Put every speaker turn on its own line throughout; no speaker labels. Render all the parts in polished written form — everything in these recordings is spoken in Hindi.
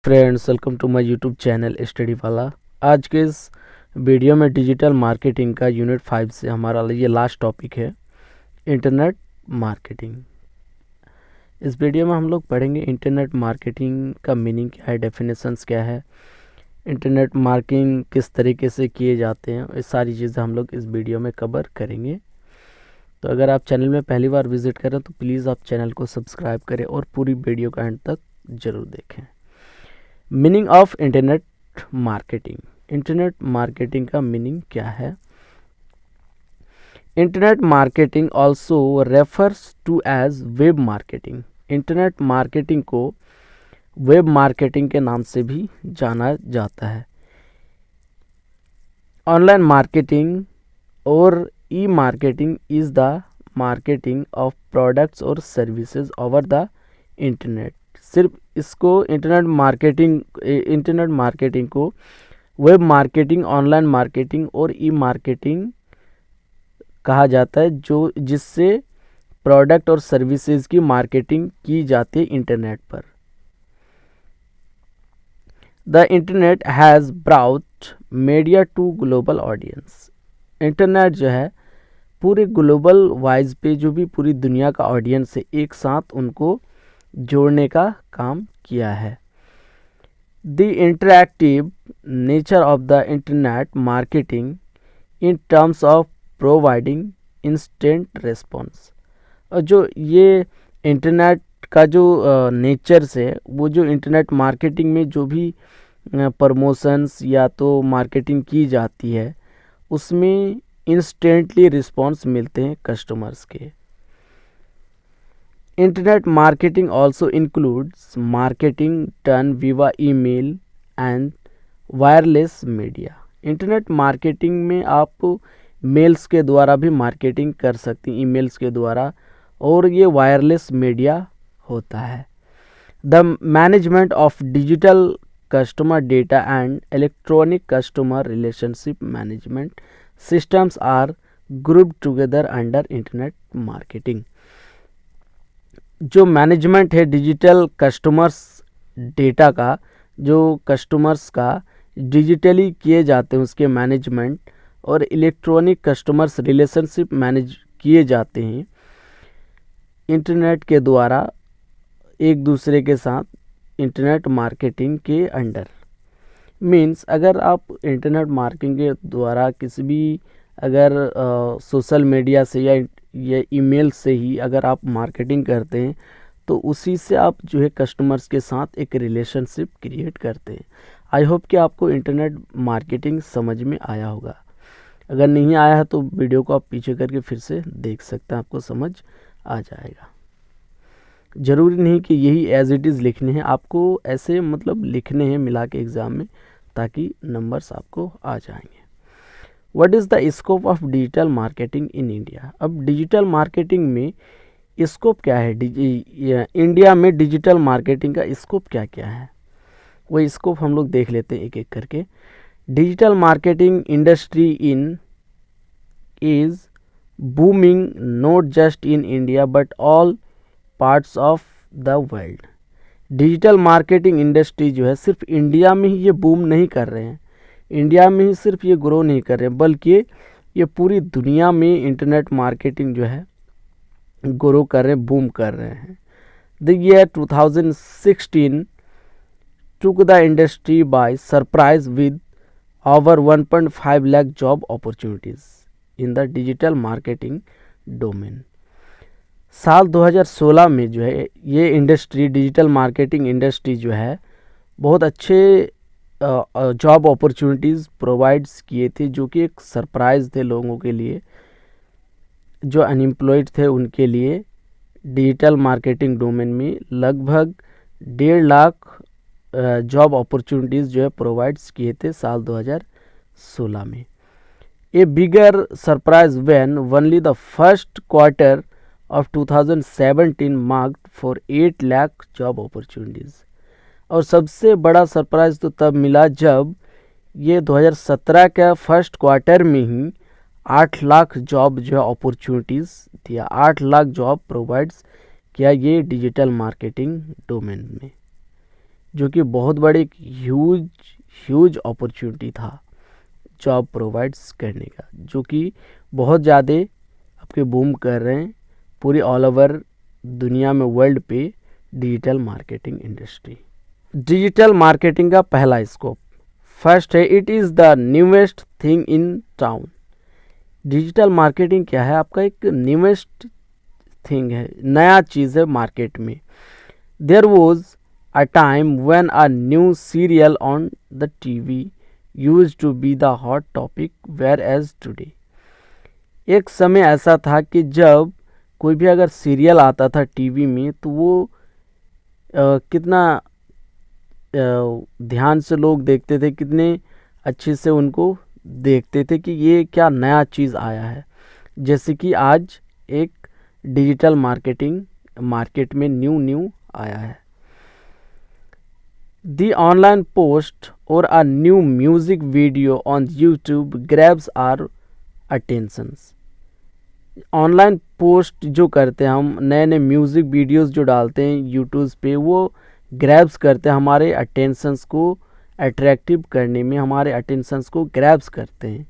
Friends, welcome to my YouTube channel study वाला। आज के इस वीडियो में डिजिटल मार्केटिंग का यूनिट 5 से हमारा ये लास्ट टॉपिक है, इंटरनेट मार्केटिंग। इस वीडियो में हम लोग पढ़ेंगे इंटरनेट मार्केटिंग का मीनिंग क्या है, डेफिनेशंस क्या है, इंटरनेट मार्केटिंग किस तरीके से किए जाते हैं। ये सारी चीज़ें हम लोग इस वीडियो में कवर करेंगे। तो अगर आप चैनल में पहली बार विजिट करें तो प्लीज़ आप चैनल को सब्सक्राइब करें और पूरी वीडियो का एंड तक ज़रूर देखें। Meaning of internet marketing. Internet marketing का मीनिंग क्या है? Internet marketing also refers to as web marketing. Internet marketing को वेब मार्केटिंग के नाम से भी जाना जाता है। ऑनलाइन मार्केटिंग और e marketing is the marketing of products और सर्विसेज ओवर द इंटरनेट। सिर्फ इसको इंटरनेट मार्केटिंग को वेब मार्केटिंग, ऑनलाइन मार्केटिंग और ई मार्केटिंग कहा जाता है, जो जिससे प्रोडक्ट और सर्विसेज की मार्केटिंग की जाती है इंटरनेट पर। The internet has brought media to global audience. Internet जो है पूरे ग्लोबल वाइज पे जो भी पूरी दुनिया का ऑडियंस है, एक साथ उनको जोड़ने का काम किया है। The interactive nature of the internet marketing in terms of providing instant response. और जो ये इंटरनेट का जो नेचर से, वो जो इंटरनेट मार्केटिंग में जो भी प्रमोशंस या तो मार्केटिंग की जाती है, उसमें इंस्टेंटली रिस्पॉन्स मिलते हैं कस्टमर्स के। Internet marketing also includes marketing done via email and wireless media. Internet marketing में आप मेल्स के द्वारा भी मार्केटिंग कर सकती हैं, ईमेल्स के द्वारा, और ये वायरलेस मीडिया होता है। The management of digital customer data and electronic customer relationship management systems are grouped together under internet marketing. जो मैनेजमेंट है डिजिटल कस्टमर्स डेटा का, जो कस्टमर्स का डिजिटली किए जाते हैं उसके मैनेजमेंट, और इलेक्ट्रॉनिक कस्टमर्स रिलेशनशिप मैनेज किए जाते हैं इंटरनेट के द्वारा एक दूसरे के साथ, इंटरनेट मार्केटिंग के अंडर। मीन्स अगर आप इंटरनेट मार्केटिंग के द्वारा किसी भी अगर सोशल मीडिया से या ईमेल से ही अगर आप मार्केटिंग करते हैं, तो उसी से आप जो है कस्टमर्स के साथ एक रिलेशनशिप क्रिएट करते हैं। आई होप कि आपको इंटरनेट मार्केटिंग समझ में आया होगा। अगर नहीं आया है तो वीडियो को आप पीछे करके फिर से देख सकते हैं, आपको समझ आ जाएगा। ज़रूरी नहीं कि यही एज इट इज़ लिखने हैं, आपको ऐसे मतलब लिखने हैं मिला के एग्ज़ाम में, ताकि नंबर्स आपको आ जाएंगे। What is the scope of digital marketing in India. अब डिजिटल मार्केटिंग में स्कोप क्या है, इंडिया में डिजिटल मार्केटिंग का स्कोप क्या क्या है, वो स्कोप हम लोग देख लेते हैं एक एक करके। Digital marketing industry in is booming not just in India but all parts of the world. Digital marketing industry जो है सिर्फ इंडिया में ही ये बूम नहीं कर रहे हैं, इंडिया में ही सिर्फ ये ग्रो नहीं कर रहे हैं, बल्कि ये पूरी दुनिया में इंटरनेट मार्केटिंग जो है ग्रो कर रहे हैं, बूम कर रहे हैं। The year 2016 took the industry by surprise with over 1.5 lakh job opportunities in the digital marketing domain। साल 2016 में जो है ये इंडस्ट्री, डिजिटल मार्केटिंग इंडस्ट्री जो है, बहुत अच्छे जॉब अपॉर्चुनिटीज़ प्रोवाइड्स किए थे, जो कि एक सरप्राइज़ थे लोगों के लिए, जो अनएम्प्लॉयड थे उनके लिए। डिजिटल मार्केटिंग डोमेन में लगभग 1.5 लाख जॉब अपॉर्चुनिटीज़ जो है प्रोवाइड्स किए थे साल 2016 में। A bigger surprise when only the first quarter of 2017 marked for 8 lakh job opportunities. और सबसे बड़ा सरप्राइज तो तब मिला जब ये 2017 का फर्स्ट क्वार्टर में ही 8 लाख जॉब जो है अपॉर्चुनिटीज़ दिया, 8 लाख जॉब प्रोवाइड्स किया ये डिजिटल मार्केटिंग डोमेन में। जो कि बहुत बड़ी एक ह्यूज अपॉर्चुनिटी था जॉब प्रोवाइड्स करने का, जो कि बहुत ज़्यादा आपके बूम कर रहे हैं पूरी ऑल ओवर दुनिया में, वर्ल्ड पे digital marketing industry. Digital marketing का पहला स्कोप, फर्स्ट है it is the newest thing in town. Digital marketing क्या है? आपका एक न्यूएस्ट थिंग है, नया चीज़ है मार्केट में। There was a time when a new serial on the TV used to be the hot topic whereas today. एक समय ऐसा था कि जब कोई भी अगर सीरियल आता था टीवी में तो वो कितना ध्यान से लोग देखते थे, कितने अच्छे से उनको देखते थे कि ये क्या नया चीज़ आया है। जैसे कि आज एक डिजिटल मार्केटिंग मार्केट में न्यू आया है। The online post or a new music video on YouTube grabs our attentions. Online post जो करते हैं हम, नए नए म्यूज़िक वीडियोस जो डालते हैं यूट्यूब पे, वो ग्रैब्स करते हैं हमारे अटेंशंस को अट्रैक्टिव करने में, हमारे अटेंशंस को ग्रैब्स करते हैं।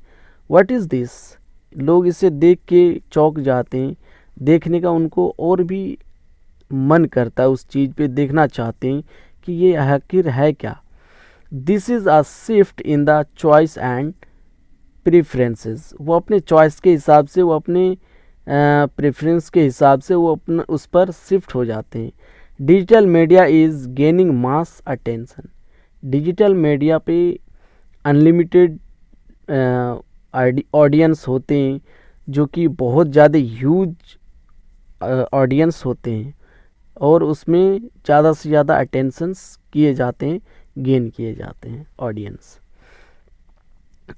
What is this? लोग इसे देख के चौंक जाते हैं, देखने का उनको और भी मन करता है, उस चीज़ पे देखना चाहते हैं कि ये आखिर है क्या। This is a shift in the choice and preferences. वो अपने चॉइस के हिसाब से, वो अपने प्रेफरेंस के हिसाब से वो अपना उस पर शिफ्ट हो जाते हैं। Digital media is gaining mass attention. Digital media पे अनलिमिटेड ऑडियंस होते हैं, जो कि बहुत ज़्यादा ह्यूज ऑडियंस होते हैं, और उसमें ज़्यादा से ज़्यादा अटेंशंस किए जाते हैं, गेन किए जाते हैं ऑडियंस।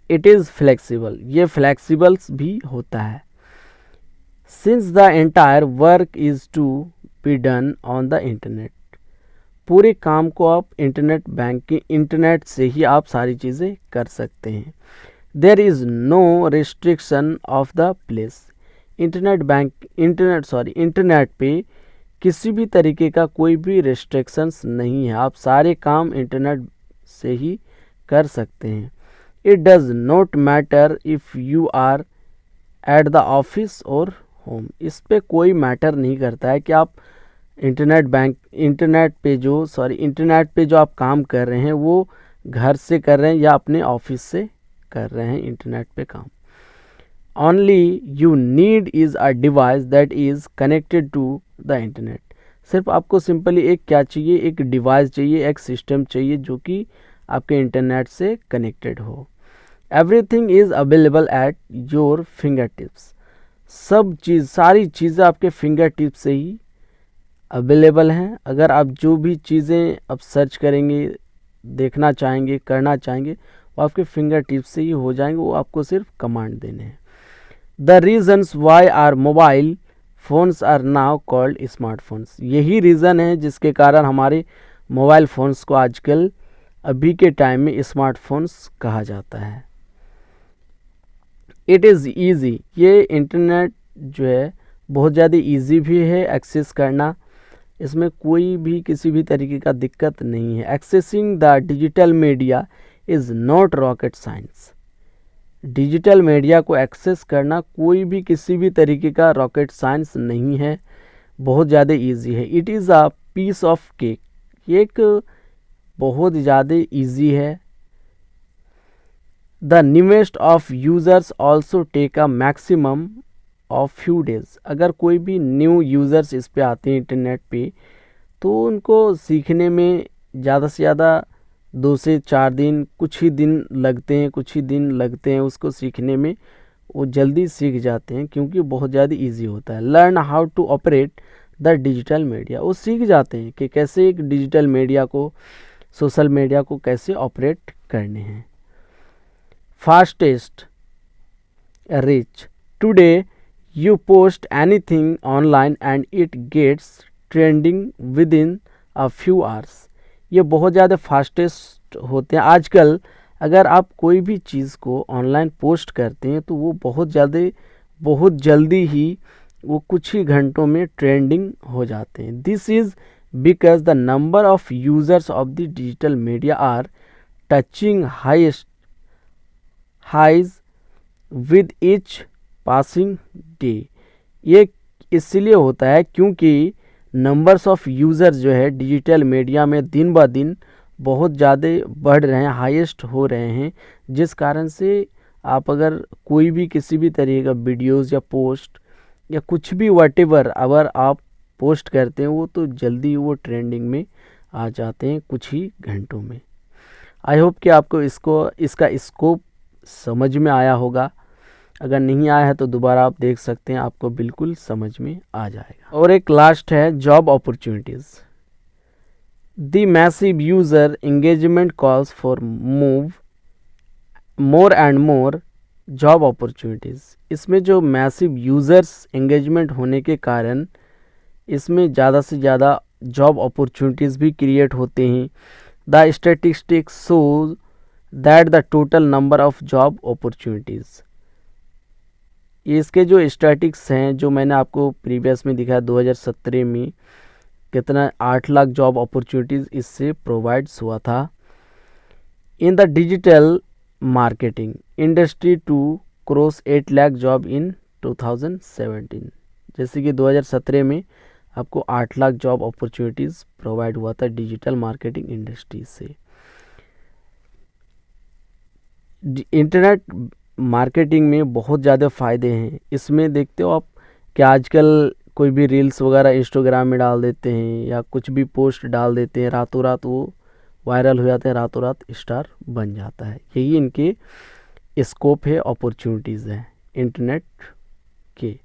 इट इज़ फ्लेक्सिबल, ये फ्लेक्सिबल्स भी होता है। Since the entire work is to be done on the internet. पूरे काम को आप इंटरनेट से ही आप सारी चीज़ें कर सकते हैं। There is no restriction of the place. Internet पे किसी भी तरीके का कोई भी रिस्ट्रिक्शंस नहीं है, आप सारे काम इंटरनेट से ही कर सकते हैं। It does not matter if you are at the office or home. इस पे कोई मैटर नहीं करता है कि आप इंटरनेट पे जो आप काम कर रहे हैं वो घर से कर रहे हैं या अपने ऑफिस से कर रहे हैं इंटरनेट पे काम। Only you need is a device that is connected to the internet. सिर्फ आपको सिंपली एक क्या चाहिए, एक डिवाइस चाहिए, एक सिस्टम चाहिए जो कि आपके इंटरनेट से कनेक्टेड हो। Everything is available at your finger tips. सारी चीज़ें आपके फिंगर टिप से ही अवेलेबल हैं। अगर आप जो भी चीज़ें अब सर्च करेंगे, देखना चाहेंगे, करना चाहेंगे, वो आपके फिंगर टिप से ही हो जाएंगे, वो आपको सिर्फ कमांड देने हैं। The reasons why are mobile phones are now called smartphones. यही रीज़न है जिसके कारण हमारे मोबाइल फ़ोन्स को आजकल अभी के टाइम में स्मार्टफोन्स कहा जाता है। इट इज़ ईजी, ये इंटरनेट जो है बहुत ज़्यादा ईजी भी है एक्सेस करना, इसमें कोई भी किसी भी तरीके का दिक्कत नहीं है। Accessing the digital media is not rocket science. Digital media को एक्सेस करना कोई भी किसी भी तरीके का रॉकेट साइंस नहीं है, बहुत ज़्यादा ईजी है। It is a piece of cake, ये एक बहुत ज़्यादा ईजी है। The newest of users also take a maximum of few days. अगर कोई भी न्यू यूज़र्स इस पे आते हैं इंटरनेट पे, तो उनको सीखने में ज़्यादा से ज़्यादा 2 से 4 दिन, कुछ ही दिन लगते हैं उसको सीखने में, वो जल्दी सीख जाते हैं क्योंकि बहुत ज़्यादा इजी होता है। Learn how to operate the digital media, वो सीख जाते हैं कि कैसे एक डिजिटल मीडिया को, सोशल मीडिया को कैसे ऑपरेट करने हैं। Fastest reach, today you post anything online and it gets trending within a few hours। ये बहुत ज़्यादा फास्टेस्ट होते हैं आजकल। अगर आप कोई भी चीज़ को ऑनलाइन पोस्ट करते हैं तो वो बहुत जल्दी ही वो कुछ ही घंटों में ट्रेंडिंग हो जाते हैं। This is because the number of users of the digital media are touching highs with each passing day। ये इसलिए होता है क्योंकि नंबर्स ऑफ यूज़र्स जो है डिजिटल मीडिया में दिन ब दिन बहुत ज़्यादा बढ़ रहे हैं, हाईएस्ट हो रहे हैं, जिस कारण से आप अगर कोई भी किसी भी तरीके का वीडियोस या पोस्ट या कुछ भी व्हाटएवर अगर आप पोस्ट करते हैं वो तो जल्दी वो ट्रेंडिंग में आ जाते हैं कुछ ही घंटों में। आई होप कि आपको इसका स्कोप समझ में आया होगा। अगर नहीं आया है तो दोबारा आप देख सकते हैं, आपको बिल्कुल समझ में आ जाएगा। और एक लास्ट है job opportunities. The massive user engagement calls for more and more job opportunities. इसमें जो मैसिव यूज़र्स एंगेजमेंट होने के कारण इसमें ज़्यादा से ज़्यादा जॉब अपॉर्चुनिटीज़ भी क्रिएट होते हैं। The statistics shows that the total number of job opportunities, इसके जो स्टैटिक्स हैं जो मैंने आपको प्रीवियस में दिखाया 2017 में कितना 8 लाख जॉब अपॉर्चुनिटीज़ इससे प्रोवाइड्स हुआ था। In the digital marketing industry to cross 8 lakh job in 2017, जैसे कि 2017 में आपको 8 लाख जॉब अपॉर्चुनिटीज़ प्रोवाइड हुआ था डिजिटल मार्केटिंग इंडस्ट्री से। इंटरनेट मार्केटिंग में बहुत ज़्यादा फ़ायदे हैं। इसमें देखते हो आप कि आजकल कोई भी रील्स वगैरह इंस्टाग्राम में डाल देते हैं या कुछ भी पोस्ट डाल देते हैं, रातों रात वो वायरल हो जाते हैं, रातों रात स्टार बन जाता है। यही इनके स्कोप है, अपॉर्चुनिटीज़ हैं इंटरनेट के।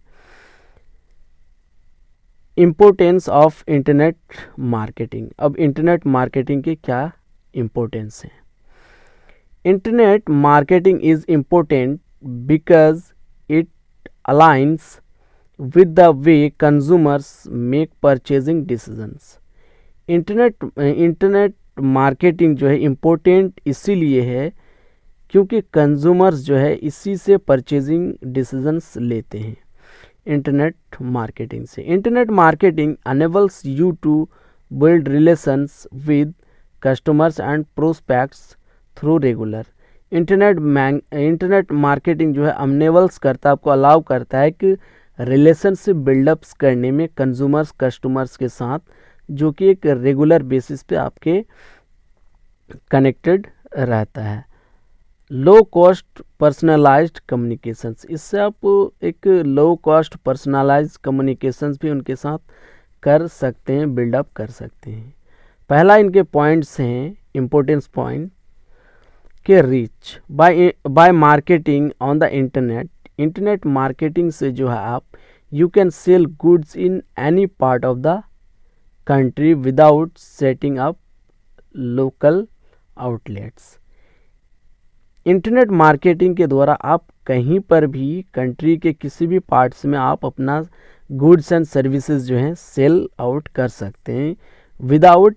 Importance of internet marketing. अब इंटरनेट मार्केटिंग के क्या इम्पोर्टेंस हैं? Internet marketing is important because it aligns with the way consumers make purchasing decisions. Internet marketing जो है इम्पोर्टेंट इसीलिए है क्योंकि कंज्यूमर्स जो है इसी से परचेजिंग डिसीजंस लेते हैं इंटरनेट मार्केटिंग से। Internet marketing enables you to build relations with customers and prospects through regular. Internet marketing जो है अनेबल्स करता है, आपको अलाउ करता है कि रिलेशनशिप बिल्डअप्स करने में कंज्यूमर्स कस्टमर्स के साथ, जो कि एक रेगुलर बेसिस पे आपके कनेक्टेड रहता है। लो कॉस्ट पर्सनलाइज्ड कम्युनिकेशंस, इससे आप एक लो कॉस्ट पर्सनलाइज्ड कम्युनिकेशंस भी उनके साथ कर सकते हैं, बिल्डअप कर सकते हैं। पहला इनके पॉइंट्स हैं इम्पोर्टेंस पॉइंट के reach by marketing on the internet. Internet marketing से जो है आप you can sell goods in any part of the country without setting up local outlets. Internet marketing के द्वारा आप कहीं पर भी कंट्री के किसी भी पार्ट्स में आप अपना गुड्स एंड सर्विसेज जो हैं सेल आउट कर सकते हैं विदाउट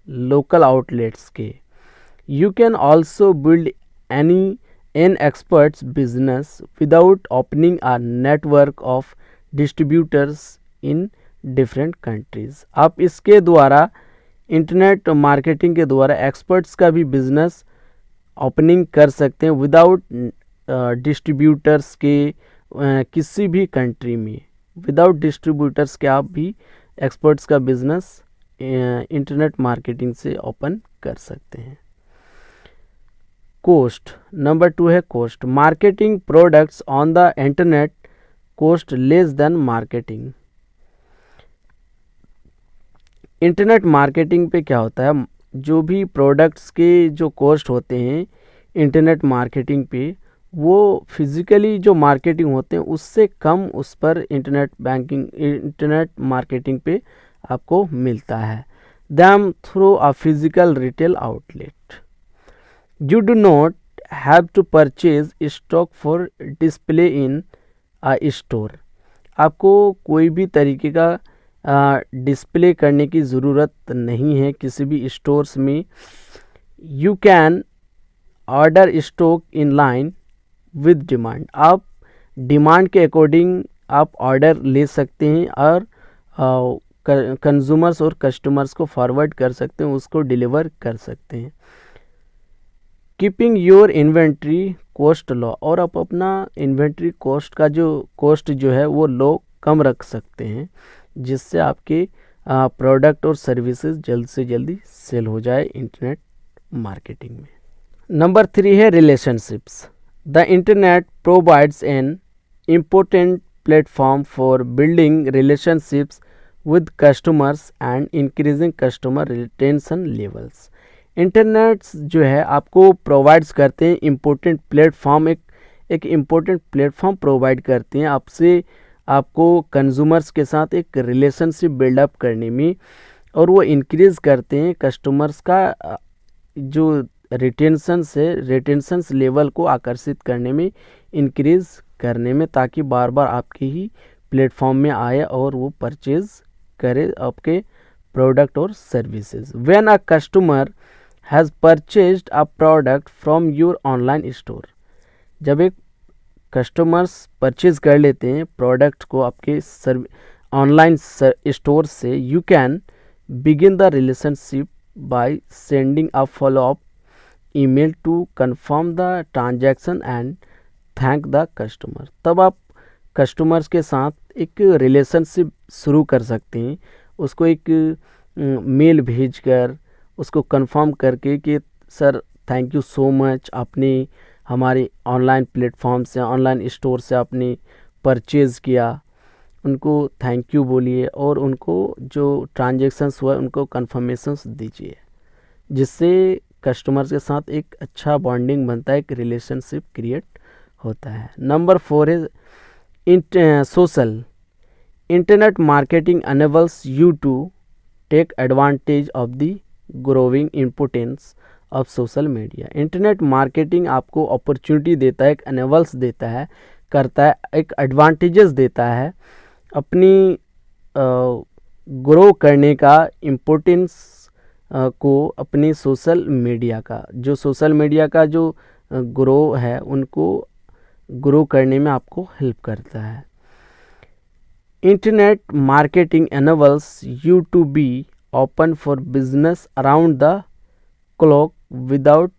लोकल आउटलेट्स के। You can also build an expert's business without opening a network of distributors in different countries. आप इसके द्वारा इंटरनेट मार्केटिंग के द्वारा एक्सपर्ट्स का भी बिजनेस ओपनिंग कर सकते हैं विदाउट डिस्ट्रीब्यूटर्स के किसी भी कंट्री में। विदाउट डिस्ट्रीब्यूटर्स के आप भी एक्सपर्ट्स का बिजनेस इंटरनेट मार्केटिंग से ओपन कर सकते हैं। कोस्ट नंबर 2 है cost. Marketing products on the internet cost less than marketing. Internet marketing पे क्या होता है, जो भी प्रोडक्ट्स के जो कॉस्ट होते हैं इंटरनेट मार्केटिंग पे, वो फिज़िकली जो मार्केटिंग होते हैं उससे कम उस पर इंटरनेट मार्केटिंग पे आपको मिलता है। Them through a physical retail outlet. You do not have to purchase stock for display in a store. आपको कोई भी तरीके का डिस्प्ले करने की ज़रूरत नहीं है किसी भी स्टोर्स में। You can order stock in line with demand. आप डिमांड के अकॉर्डिंग आप ऑर्डर ले सकते हैं और कंज्यूमर्स और कस्टमर्स को फॉरवर्ड कर सकते हैं, उसको डिलीवर कर सकते हैं। Keeping your inventory cost low, और आप अपना इन्वेंट्री कॉस्ट का जो है वो लो कम रख सकते हैं, जिससे आपके प्रोडक्ट और सर्विसेज जल्द से जल्दी सेल हो जाए इंटरनेट मार्केटिंग में। नंबर 3 है relationships. The internet provides an important platform for building relationships with customers and increasing customer retention levels। Internet जो है आपको प्रोवाइड्स करते हैं इम्पोर्टेंट प्लेटफॉर्म, एक इम्पोर्टेंट प्लेटफॉर्म प्रोवाइड करते हैं आपको कंज्यूमर्स के साथ एक रिलेशनशिप बिल्डअप करने में, और वो इंक्रीज़ करते हैं कस्टमर्स का जो रिटेंशंस लेवल को आकर्षित करने में, इंक्रीज़ करने में, ताकि बार बार आपके ही प्लेटफॉर्म में आए और वो परचेज़ करे आपके प्रोडक्ट और services. When a customer has purchased a product from your online store, जब एक कस्टमर्स परचेज कर लेते हैं प्रोडक्ट को आपके ऑनलाइन स्टोर से, you can begin the relationship by sending a follow up email to confirm the transaction and thank the customer. तब आप कस्टमर्स के साथ एक रिलेशनशिप शुरू कर सकते हैं, उसको एक मेल भेजकर उसको कंफर्म करके कि sir thank you so much, आपने हमारे ऑनलाइन प्लेटफॉर्म से, ऑनलाइन स्टोर से आपने परचेज़ किया, उनको थैंक यू बोलिए और उनको जो ट्रांजैक्शंस हुआ उनको कंफर्मेशंस दीजिए, जिससे कस्टमर्स के साथ एक अच्छा बॉन्डिंग बनता है, एक रिलेशनशिप क्रिएट होता है। नंबर 4 है social। Internet marketing enables you to take advantage of the growing importance of social media। Internet marketing आपको अपॉर्चुनिटी देता है, एक एनेबल्स देता है, करता है, एक एडवांटेजेस देता है अपनी ग्रो करने का, इम्पोर्टेंस को अपनी सोशल मीडिया का जो ग्रो है उनको ग्रो करने में आपको हेल्प करता है। Internet marketing enables you to be open for business around the clock without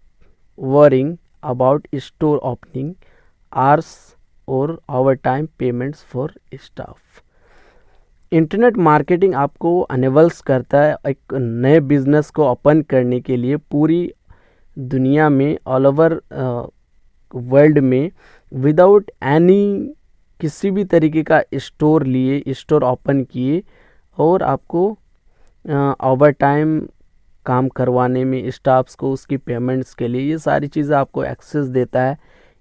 worrying about store opening hours or overtime payments for staff। Internet marketing आपको enables करता है एक नए बिजनेस को ओपन करने के लिए पूरी दुनिया में, ऑल ओवर वर्ल्ड में, विदाउट एनी किसी भी तरीके का स्टोर ओपन किए, और आपको ओवर टाइम काम करवाने में स्टाफ्स को उसकी पेमेंट्स के लिए, ये सारी चीज़ें आपको एक्सेस देता है,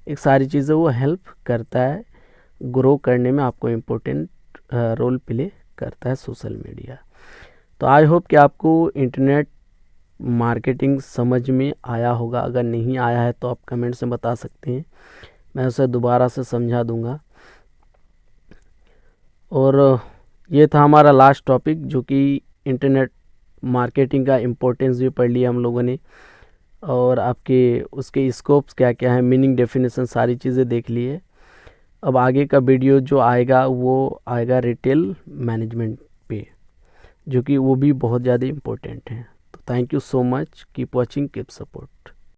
एक सारी चीज़ें वो हेल्प करता है ग्रो करने में, आपको इम्पोर्टेंट रोल प्ले करता है सोशल मीडिया। तो आई होप कि आपको इंटरनेट मार्केटिंग समझ में आया होगा। अगर नहीं आया है तो आप कमेंट्स में बता सकते हैं, मैं उसे दोबारा से समझा दूंगा। और ये था हमारा लास्ट टॉपिक, जो कि इंटरनेट मार्केटिंग का इम्पोर्टेंस भी पढ़ लिया हम लोगों ने, और आपके उसके स्कोप्स क्या क्या है, मीनिंग, डेफिनेशन, सारी चीज़ें देख लिए। अब आगे का वीडियो जो आएगा वो आएगा रिटेल मैनेजमेंट पे, जो कि वो भी बहुत ज़्यादा इम्पोर्टेंट है। तो thank you so much, keep watching, keep support.